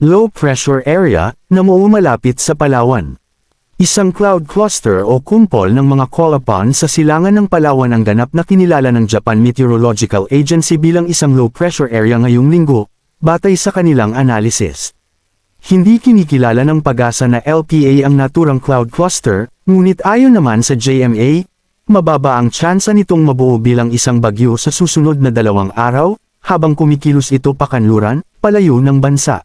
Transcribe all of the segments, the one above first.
Low pressure area na malapit sa Palawan. Isang cloud cluster o kumpol ng mga Colapan sa silangan ng Palawan ang ganap na kinilala ng Japan Meteorological Agency bilang isang low pressure area ngayong linggo, batay sa kanilang analysis. Hindi kinikilala ng pag-asa na LPA ang naturang cloud cluster, ngunit ayon naman sa JMA, mababa ang tsansa nitong mabuo bilang isang bagyo sa susunod na 2 araw, habang kumikilos ito pakanluran, palayo ng bansa.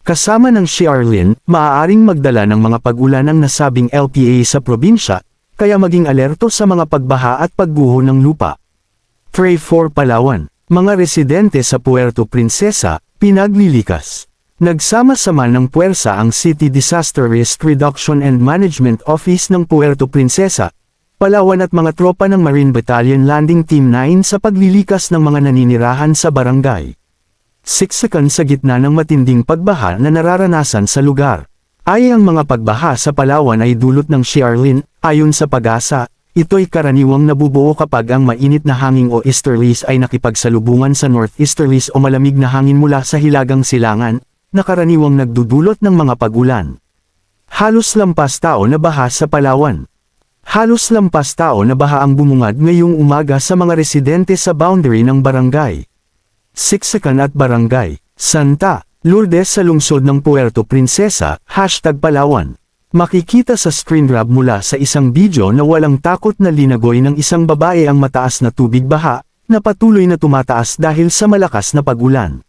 Kasama ng Shearlin, maaaring magdala ng mga pag-ulan ang nasabing LPA sa probinsya, kaya maging alerto sa mga pagbaha at pagguho ng lupa. Pray for Palawan. Mga residente sa Puerto Princesa, pinaglilikas. Nagsama-sama ng puwersa ang City Disaster Risk Reduction and Management Office ng Puerto Princesa, Palawan at mga tropa ng Marine Battalion Landing Team 9 sa paglilikas ng mga naninirahan sa barangay. Siksakan sa gitna ng matinding pagbaha na nararanasan sa lugar. Ang mga pagbaha sa Palawan ay dulot ng Shearlin, ayon sa pag-asa, ito'y karaniwang nabubuo kapag ang mainit na hangin o easterlies ay nakipagsalubungan sa northeasterlies o malamig na hangin mula sa hilagang silangan, na karaniwang nagdudulot ng mga pag-ulan. Halos lampas tao na baha sa Palawan. Halos lampas tao na baha ang bumungad ngayong umaga sa mga residente sa boundary ng barangay Siksakan at Barangay Santa Lourdes sa lungsod ng Puerto Princesa, #Palawan. Makikita sa screen grab mula sa isang video na walang takot na linagoy ng isang babae ang mataas na tubig baha, na patuloy na tumataas dahil sa malakas na pag-ulan.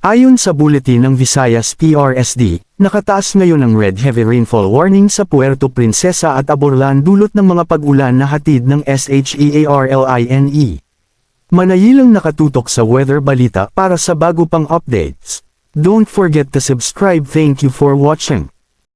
Ayon sa buletin ng Visayas PRSD, nakataas ngayon ang red heavy rainfall warning sa Puerto Princesa at Aborlan dulot ng mga pag-ulan na hatid ng SHEARLINE. Manayilang nakatutok sa Weather Balita para sa bago pang updates. Don't forget to subscribe. Thank you for watching.